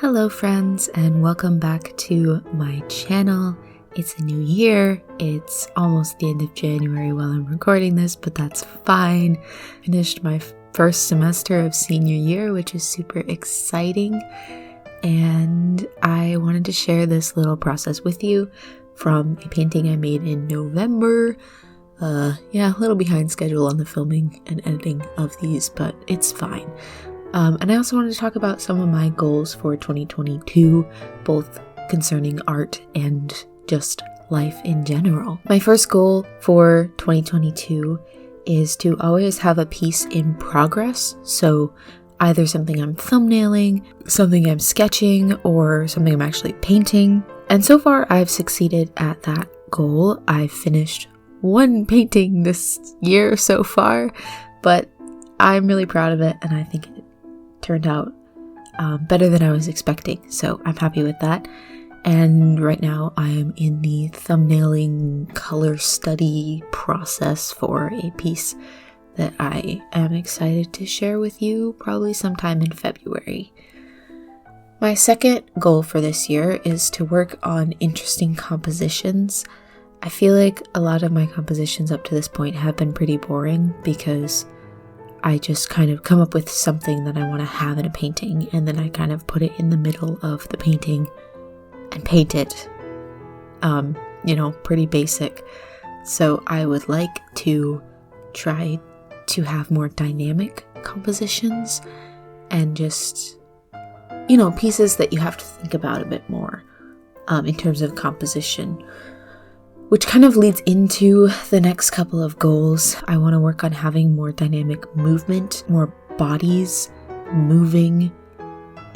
Hello friends, and welcome back to my channel. It's a new year. It's almost the end of January while I'm recording this, but that's fine. Finished my first semester of senior year, which is super exciting. And I wanted to share this little process with you from a painting I made in November. A little behind schedule on the filming and editing of these, but it's fine. And I also wanted to talk about some of my goals for 2022, both concerning art and just life in general. My first goal for 2022 is to always have a piece in progress. So either something I'm thumbnailing, something I'm sketching, or something I'm actually painting. And so far I've succeeded at that goal. I've finished one painting this year so far, but I'm really proud of it, and I think it turned out better than I was expecting, so I'm happy with that. And right now I am in the thumbnailing color study process for a piece that I am excited to share with you probably sometime in February. My second goal for this year is to work on interesting compositions. I feel like a lot of my compositions up to this point have been pretty boring because I just kind of come up with something that I want to have in a painting, and then I kind of put it in the middle of the painting and paint it. Pretty basic. So I would like to try to have more dynamic compositions and just, pieces that you have to think about a bit more in terms of composition. Which kind of leads into the next couple of goals. I want to work on having more dynamic movement, more bodies moving,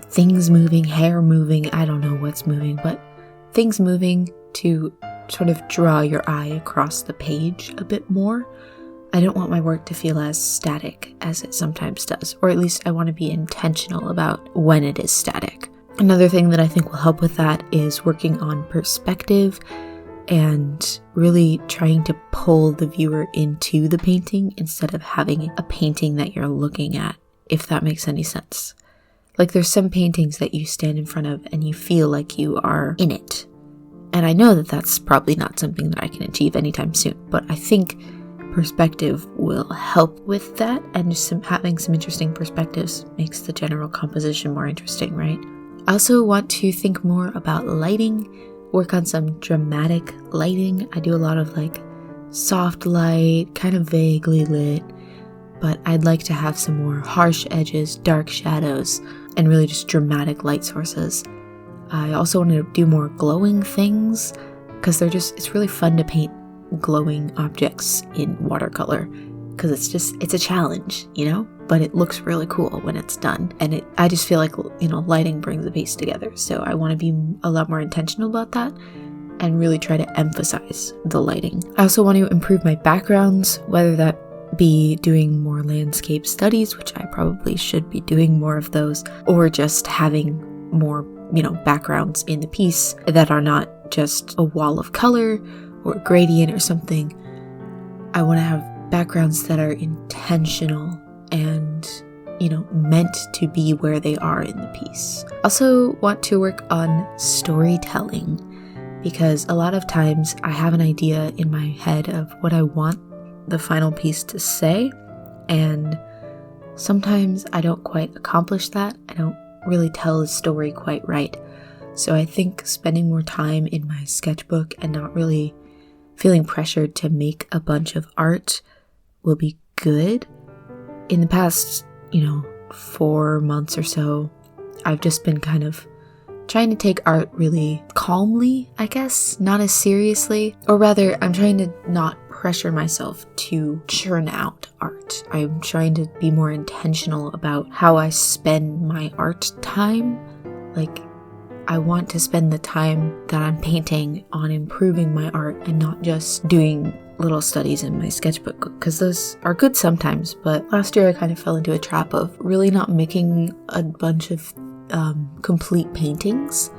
things moving, hair moving, I don't know what's moving, but things moving to sort of draw your eye across the page a bit more. I don't want my work to feel as static as it sometimes does, or at least I want to be intentional about when it is static. Another thing that I think will help with that is working on perspective and really trying to pull the viewer into the painting instead of having a painting that you're looking at, if that makes any sense. Like there's some paintings that you stand in front of and you feel like you are in it. And I know that that's probably not something that I can achieve anytime soon, but I think perspective will help with that, and just having some interesting perspectives makes the general composition more interesting, right? I also want to think more about lighting, work on some dramatic lighting. I do a lot of soft light, kind of vaguely lit, but I'd like to have some more harsh edges, dark shadows, and really just dramatic light sources. I also want to do more glowing things because it's really fun to paint glowing objects in watercolor because it's a challenge, but it looks really cool when it's done. And I just feel like, lighting brings the piece together. So I want to be a lot more intentional about that and really try to emphasize the lighting. I also want to improve my backgrounds, whether that be doing more landscape studies, which I probably should be doing more of those, or just having more, backgrounds in the piece that are not just a wall of color or a gradient or something. I want to have backgrounds that are intentional and, meant to be where they are in the piece. Also want to work on storytelling because a lot of times I have an idea in my head of what I want the final piece to say, and sometimes I don't quite accomplish that. I don't really tell the story quite right. So I think spending more time in my sketchbook and not really feeling pressured to make a bunch of art will be good. In the past, 4 months or so, I've just been kind of trying to take art really calmly, I guess, not as seriously. Or rather, I'm trying to not pressure myself to churn out art. I'm trying to be more intentional about how I spend my art time. I want to spend the time that I'm painting on improving my art and not just doing little studies in my sketchbook, because those are good sometimes, but last year I kind of fell into a trap of really not making a bunch of complete paintings.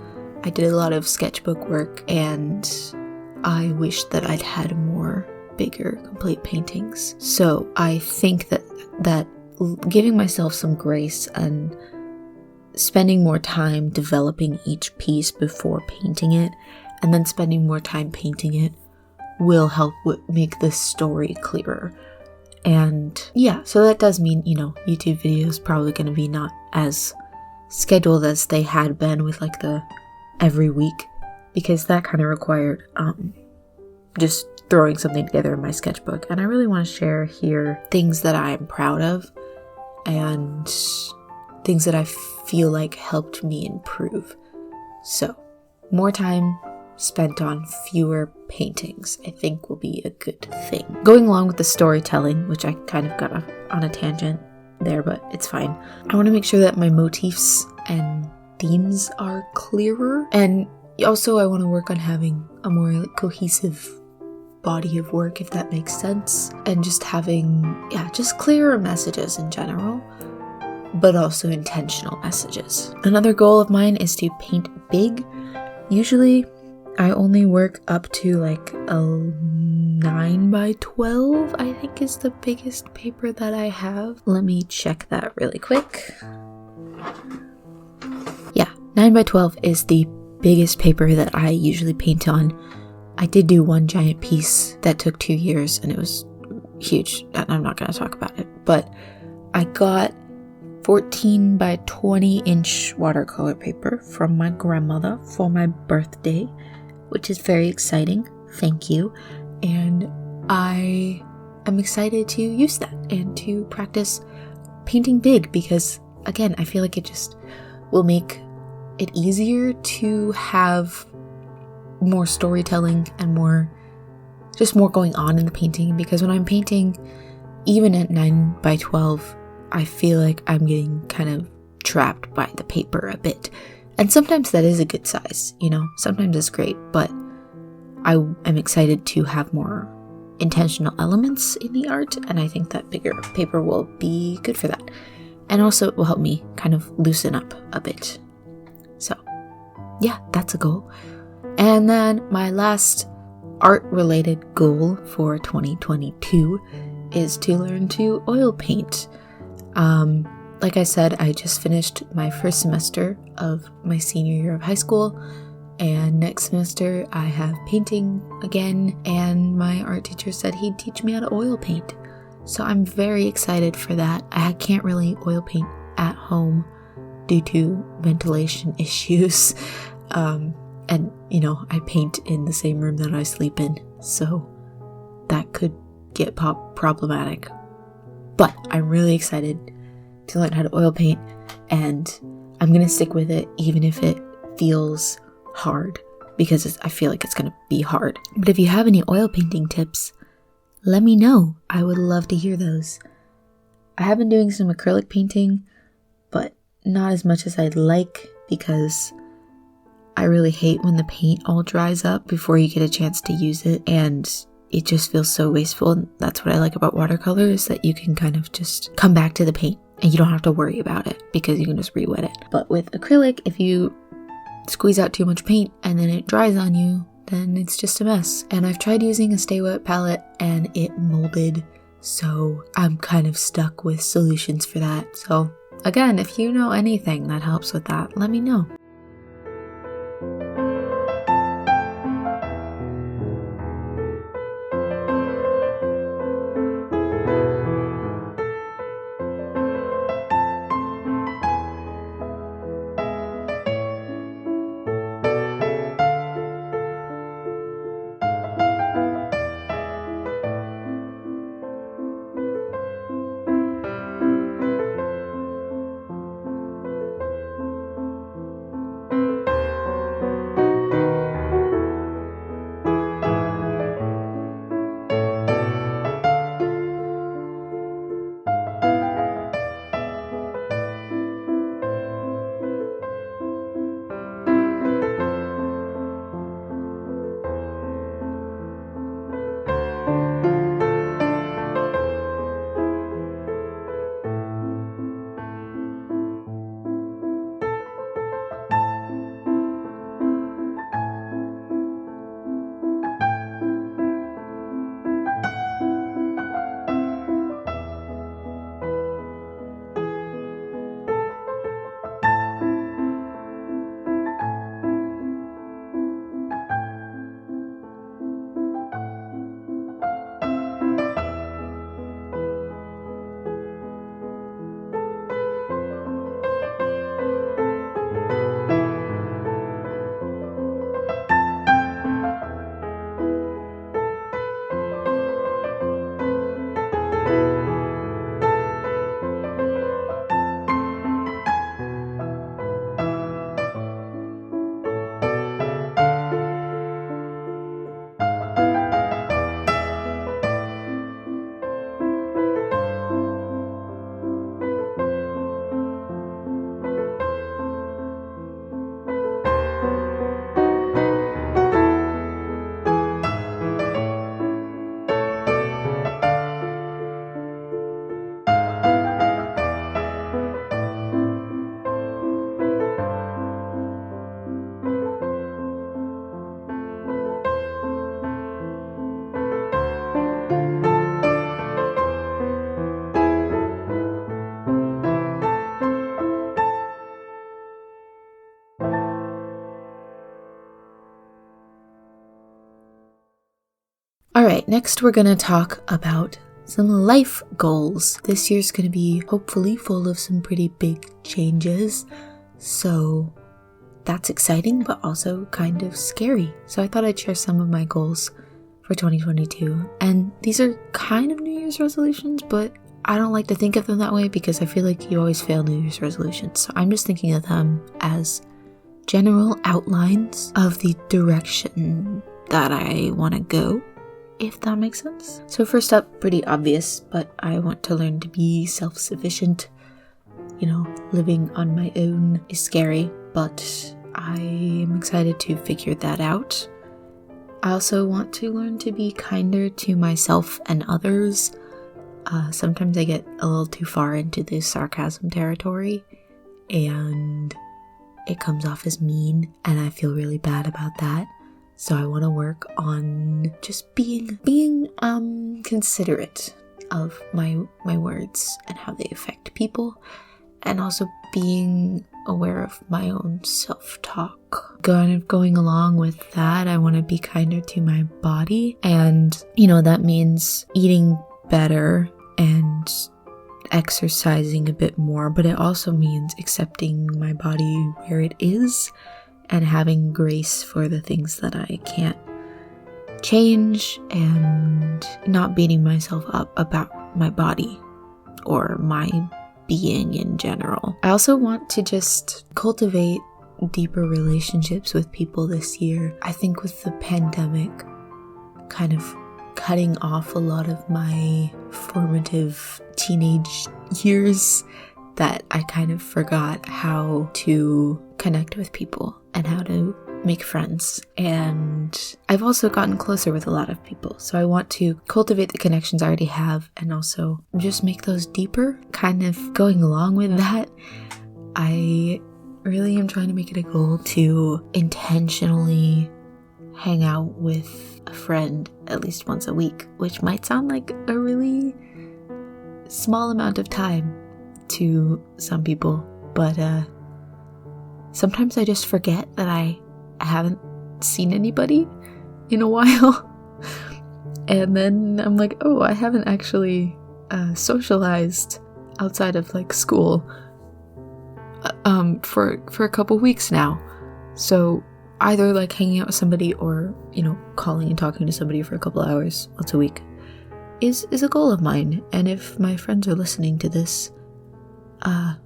I did a lot of sketchbook work and I wish that I'd had more bigger complete paintings. So I think that giving myself some grace and spending more time developing each piece before painting it, and then spending more time painting it will help make the story clearer. And yeah, so that does mean, YouTube videos probably going to be not as scheduled as they had been with like the every week, because that kind of required just throwing something together in my sketchbook. And I really want to share here things that I'm proud of and things that I feel like helped me improve. So more time spent on fewer paintings, I think, will be a good thing. Going along with the storytelling, which I kind of got on a tangent there, but it's fine. I want to make sure that my motifs and themes are clearer, and also I want to work on having a more like cohesive body of work, if that makes sense, and just having just clearer messages in general, but also intentional messages. Another goal of mine is to paint big. Usually I only work up to like a 9x12, I think is the biggest paper that I have. Let me check that really quick. Yeah, 9x12 is the biggest paper that I usually paint on. I did do one giant piece that took 2 years and it was huge, and I'm not going to talk about it, but I got 14x20 inch watercolor paper from my grandmother for my birthday, which is very exciting. Thank you. And I am excited to use that and to practice painting big, because again, I feel like it just will make it easier to have more storytelling and more going on in the painting, because when I'm painting, even at 9x12, I feel like I'm getting kind of trapped by the paper a bit. And sometimes that is a good size, sometimes it's great, but I am excited to have more intentional elements in the art, and I think that bigger paper will be good for that. And also it will help me kind of loosen up a bit. So yeah, that's a goal. And then my last art-related goal for 2022 is to learn to oil paint. Like I said, I just finished my first semester of my senior year of high school, and next semester I have painting again, and my art teacher said he'd teach me how to oil paint. So I'm very excited for that. I can't really oil paint at home due to ventilation issues. And I paint in the same room that I sleep in, so that could get problematic. But I'm really excited to learn how to oil paint, and I'm going to stick with it even if it feels hard, because I feel like it's going to be hard. But if you have any oil painting tips, let me know. I would love to hear those. I have been doing some acrylic painting, but not as much as I'd like, because I really hate when the paint all dries up before you get a chance to use it, and it just feels so wasteful. And that's what I like about watercolor, is that you can kind of just come back to the paint and you don't have to worry about it because you can just re-wet it. But with acrylic, if you squeeze out too much paint and then it dries on you, then it's just a mess. And I've tried using a Stay Wet palette and it molded, so I'm kind of stuck with solutions for that. So again, if you know anything that helps with that, let me know. Alright, next we're gonna talk about some life goals. This year's gonna be hopefully full of some pretty big changes, so that's exciting but also kind of scary. So I thought I'd share some of my goals for 2022, and these are kind of New Year's resolutions, but I don't like to think of them that way because I feel like you always fail New Year's resolutions. So I'm just thinking of them as general outlines of the direction that I want to go, if that makes sense. So first up, pretty obvious, but I want to learn to be self-sufficient. Living on my own is scary, but I am excited to figure that out. I also want to learn to be kinder to myself and others. Sometimes I get a little too far into the sarcasm territory, and it comes off as mean, and I feel really bad about that. So I want to work on just being considerate of my words and how they affect people, and also being aware of my own self-talk. Going along with that, I want to be kinder to my body, and that means eating better and exercising a bit more, but it also means accepting my body where it is and having grace for the things that I can't change, and not beating myself up about my body or my being in general. I also want to just cultivate deeper relationships with people this year. I think with the pandemic kind of cutting off a lot of my formative teenage years, that I kind of forgot how to connect with people and how to make friends. And I've also gotten closer with a lot of people, so I want to cultivate the connections I already have and also just make those deeper. Kind of going along with that, I really am trying to make it a goal to intentionally hang out with a friend at least once a week, which might sound like a really small amount of time to some people, but sometimes I just forget that I haven't seen anybody in a while, and then I'm like, oh, I haven't actually socialized outside of like school for a couple weeks now. So either like hanging out with somebody or calling and talking to somebody for a couple hours once a week is a goal of mine. And if my friends are listening to this,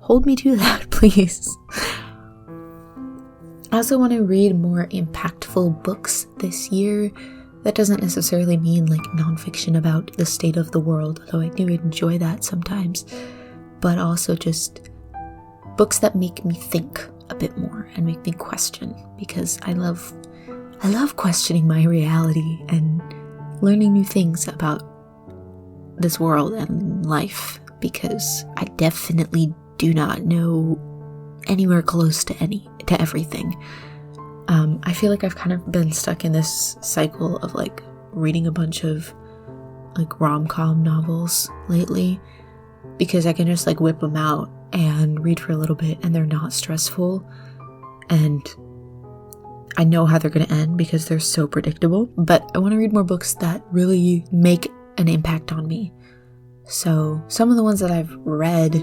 hold me to that, please. I also want to read more impactful books this year. That doesn't necessarily mean like nonfiction about the state of the world, although I do enjoy that sometimes, but also just books that make me think a bit more and make me question, because I love questioning my reality and learning new things about this world and life, because I definitely do not know anywhere close to everything. I feel like I've kind of been stuck in this cycle of like reading a bunch of like rom-com novels lately, because I can just like whip them out and read for a little bit and they're not stressful, and I know how they're going to end because they're so predictable. But I want to read more books that really make an impact on me. So some of the ones that I've read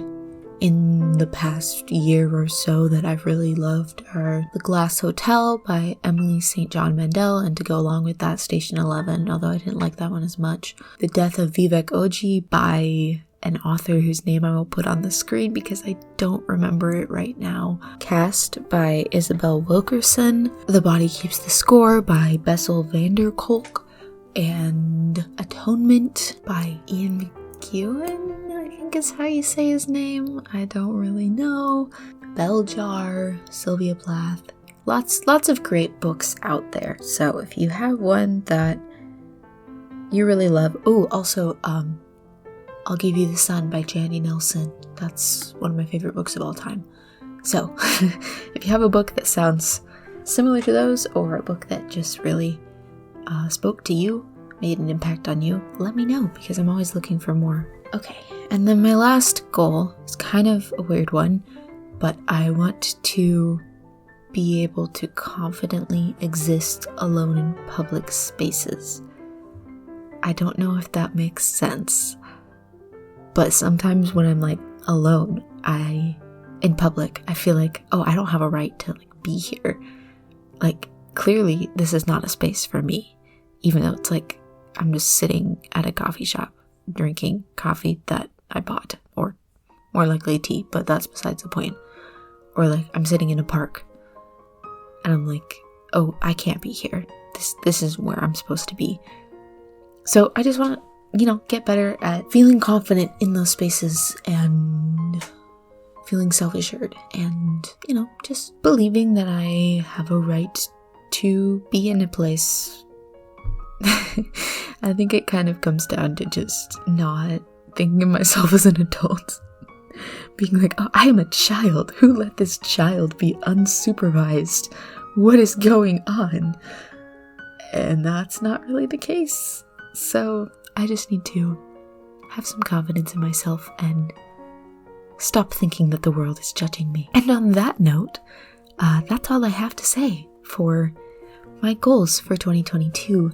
in the past year or so that I've really loved are The Glass Hotel by Emily St. John Mandel, and to go along with that, Station 11, although I didn't like that one as much. The Death of Vivek Oji by an author whose name I will put on the screen because I don't remember it right now. Cast by Isabel Wilkerson. The Body Keeps the Score by Bessel van der Kolk. And Atonement by Ian McEwan, I think is how you say his name. I don't really know. Bell Jar, Sylvia Plath. Lots of great books out there. So if you have one that you really love. Oh, also, I'll Give You the Sun by Jandy Nelson. That's one of my favorite books of all time. So, if you have a book that sounds similar to those, or a book that just really spoke to you, made an impact on you, let me know, because I'm always looking for more. Okay, and then my last goal is kind of a weird one, but I want to be able to confidently exist alone in public spaces. I don't know if that makes sense, but sometimes when I'm like alone, in public, I feel like, oh, I don't have a right to like be here. Like, clearly this is not a space for me, even though it's like I'm just sitting at a coffee shop drinking coffee that I bought, or more likely tea, but that's besides the point. Or like I'm sitting in a park and I'm like, oh, I can't be here. This is where I'm supposed to be. So I just want to, get better at feeling confident in those spaces and feeling self-assured and, just believing that I have a right to be in a place. I think it kind of comes down to just not thinking of myself as an adult. Being like, oh, I am a child. Who let this child be unsupervised? What is going on? And that's not really the case. So I just need to have some confidence in myself and stop thinking that the world is judging me. And on that note, that's all I have to say for my goals for 2022.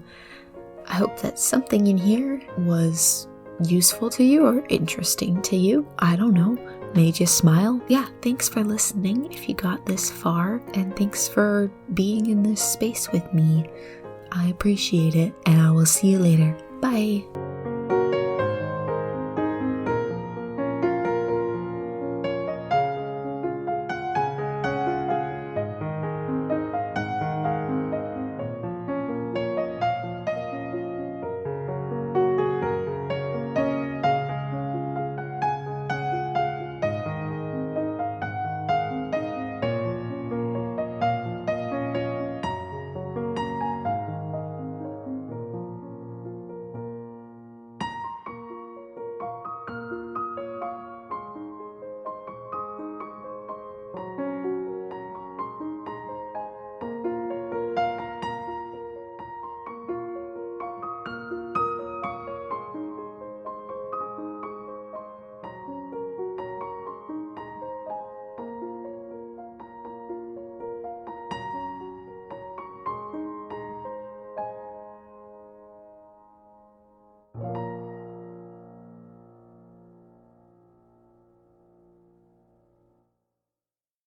I hope that something in here was useful to you or interesting to you. I don't know. Made you smile. Yeah, thanks for listening if you got this far, and thanks for being in this space with me. I appreciate it, and I will see you later. Bye.